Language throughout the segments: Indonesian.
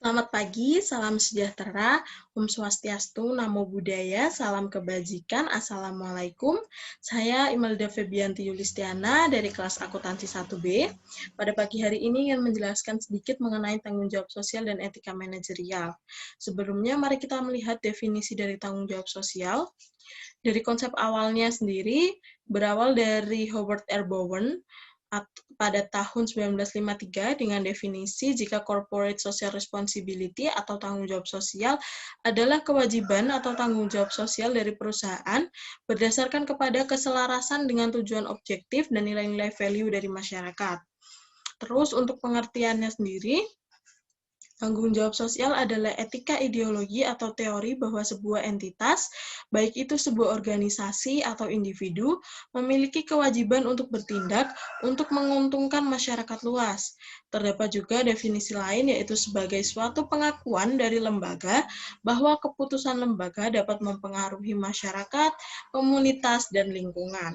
Selamat pagi, salam sejahtera, Om Swastiastu, Namo Buddhaya, salam kebajikan, Assalamualaikum. Saya Imelda Febianti Yulistiana dari kelas akuntansi 1B. Pada pagi hari ini ingin menjelaskan sedikit mengenai tanggung jawab sosial dan etika manajerial. Sebelumnya, mari kita melihat definisi dari tanggung jawab sosial. Dari konsep awalnya sendiri, berawal dari Howard R. Bowen, pada tahun 1953 dengan definisi jika corporate social responsibility atau tanggung jawab sosial adalah kewajiban atau tanggung jawab sosial dari perusahaan berdasarkan kepada keselarasan dengan tujuan objektif dan nilai-nilai value dari masyarakat. Terus untuk pengertiannya sendiri, tanggung jawab sosial adalah etika ideologi atau teori bahwa sebuah entitas, baik itu sebuah organisasi atau individu, memiliki kewajiban untuk bertindak untuk menguntungkan masyarakat luas. Terdapat juga definisi lain yaitu sebagai suatu pengakuan dari lembaga bahwa keputusan lembaga dapat mempengaruhi masyarakat, komunitas, dan lingkungan.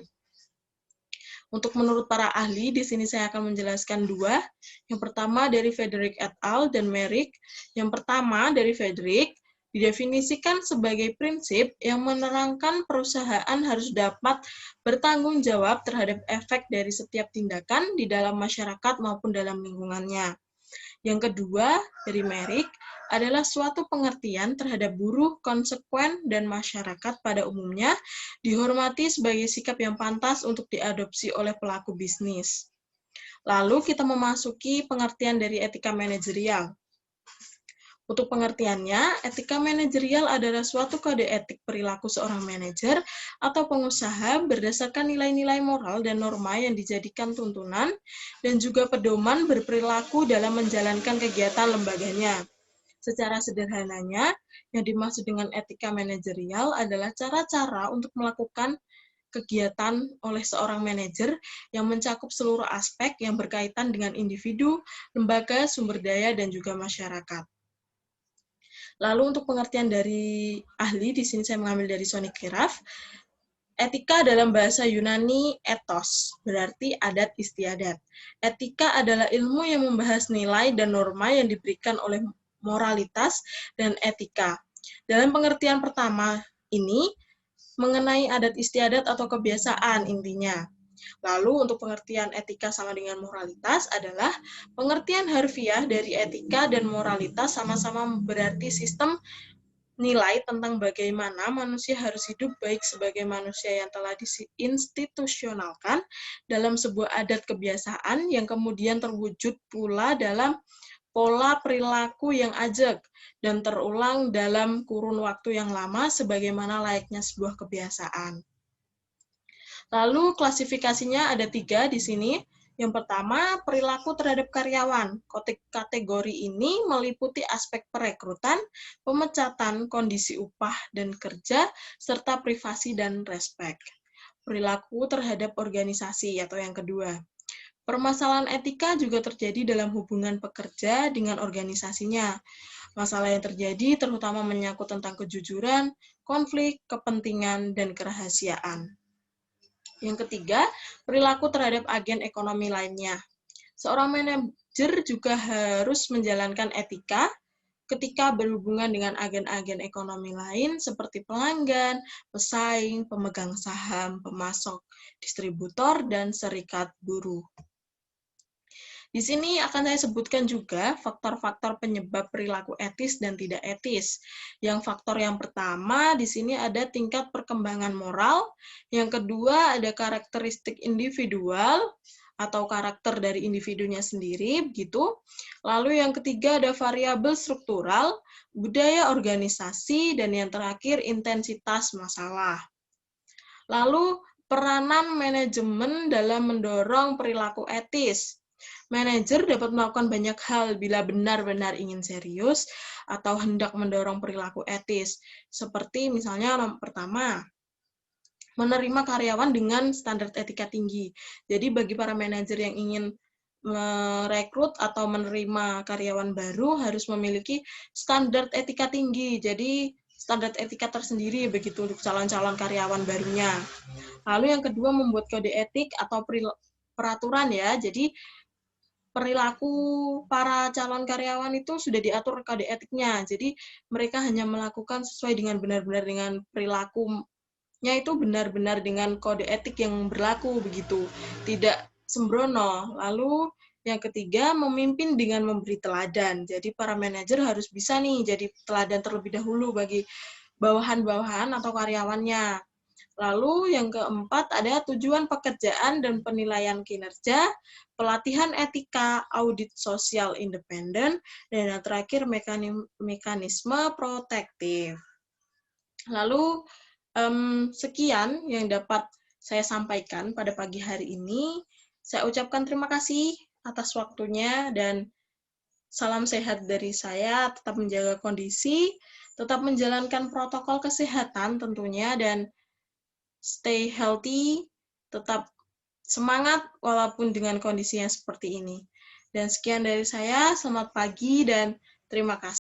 Untuk menurut para ahli, di sini saya akan menjelaskan dua. Yang pertama dari Frederick et al. Dan Merrick. Yang pertama dari Frederick, didefinisikan sebagai prinsip yang menerangkan perusahaan harus dapat bertanggung jawab terhadap efek dari setiap tindakan di dalam masyarakat maupun dalam lingkungannya. Yang kedua, dari Merrick, adalah suatu pengertian terhadap buruh, konsekuen, dan masyarakat pada umumnya dihormati sebagai sikap yang pantas untuk diadopsi oleh pelaku bisnis. Lalu kita memasuki pengertian dari etika manajerial. Untuk pengertiannya, etika manajerial adalah suatu kode etik perilaku seorang manajer atau pengusaha berdasarkan nilai-nilai moral dan norma yang dijadikan tuntunan dan juga pedoman berperilaku dalam menjalankan kegiatan lembaganya. Secara sederhananya, yang dimaksud dengan etika manajerial adalah cara-cara untuk melakukan kegiatan oleh seorang manajer yang mencakup seluruh aspek yang berkaitan dengan individu, lembaga, sumber daya, dan juga masyarakat. Lalu untuk pengertian dari ahli, di sini saya mengambil dari Sonic Giraffe. Etika dalam bahasa Yunani ethos, berarti adat istiadat. Etika adalah ilmu yang membahas nilai dan norma yang diberikan oleh moralitas dan etika. Dalam pengertian pertama ini, mengenai adat istiadat atau kebiasaan intinya. Lalu untuk pengertian etika sama dengan moralitas adalah pengertian harfiah dari etika dan moralitas sama-sama berarti sistem nilai tentang bagaimana manusia harus hidup baik sebagai manusia yang telah diinstitusionalkan dalam sebuah adat kebiasaan yang kemudian terwujud pula dalam pola perilaku yang ajak dan terulang dalam kurun waktu yang lama sebagaimana layaknya sebuah kebiasaan. Lalu klasifikasinya ada 3 di sini. Yang pertama, perilaku terhadap karyawan. Kategori ini meliputi aspek perekrutan, pemecatan, kondisi upah dan kerja, serta privasi dan respek. Perilaku terhadap organisasi atau yang kedua. Permasalahan etika juga terjadi dalam hubungan pekerja dengan organisasinya. Masalah yang terjadi terutama menyangkut tentang kejujuran, konflik, kepentingan, dan kerahasiaan. Yang ketiga, perilaku terhadap agen ekonomi lainnya. Seorang manajer juga harus menjalankan etika ketika berhubungan dengan agen-agen ekonomi lain seperti pelanggan, pesaing, pemegang saham, pemasok, distributor, dan serikat buruh. Di sini akan saya sebutkan juga faktor-faktor penyebab perilaku etis dan tidak etis. Yang faktor yang pertama di sini ada tingkat perkembangan moral, yang kedua ada karakteristik individual atau karakter dari individunya sendiri begitu. Lalu yang ketiga ada variabel struktural, budaya organisasi, dan yang terakhir intensitas masalah. Lalu peranan manajemen dalam mendorong perilaku etis. Manajer dapat melakukan banyak hal bila benar-benar ingin serius atau hendak mendorong perilaku etis. Seperti misalnya pertama, menerima karyawan dengan standar etika tinggi. Jadi bagi para manajer yang ingin merekrut atau menerima karyawan baru harus memiliki standar etika tinggi. Jadi standar etika tersendiri begitu untuk calon-calon karyawan barunya. Lalu yang kedua membuat kode etik atau peraturan ya. Jadi perilaku para calon karyawan itu sudah diatur kode etiknya. Jadi mereka hanya melakukan sesuai dengan benar-benar dengan perilakunya itu benar-benar dengan kode etik yang berlaku begitu. Tidak sembrono. Lalu yang ketiga, memimpin dengan memberi teladan. Jadi para manajer harus bisa nih jadi teladan terlebih dahulu bagi bawahan-bawahan atau karyawannya. Lalu yang keempat ada tujuan pekerjaan dan penilaian kinerja, pelatihan etika, audit sosial independen, dan yang terakhir mekanisme protektif. Lalu sekian yang dapat saya sampaikan pada pagi hari ini. Saya ucapkan terima kasih atas waktunya dan salam sehat dari saya, tetap menjaga kondisi, tetap menjalankan protokol kesehatan tentunya, dan stay healthy, tetap semangat walaupun dengan kondisi yang seperti ini. Dan sekian dari saya, selamat pagi dan terima kasih.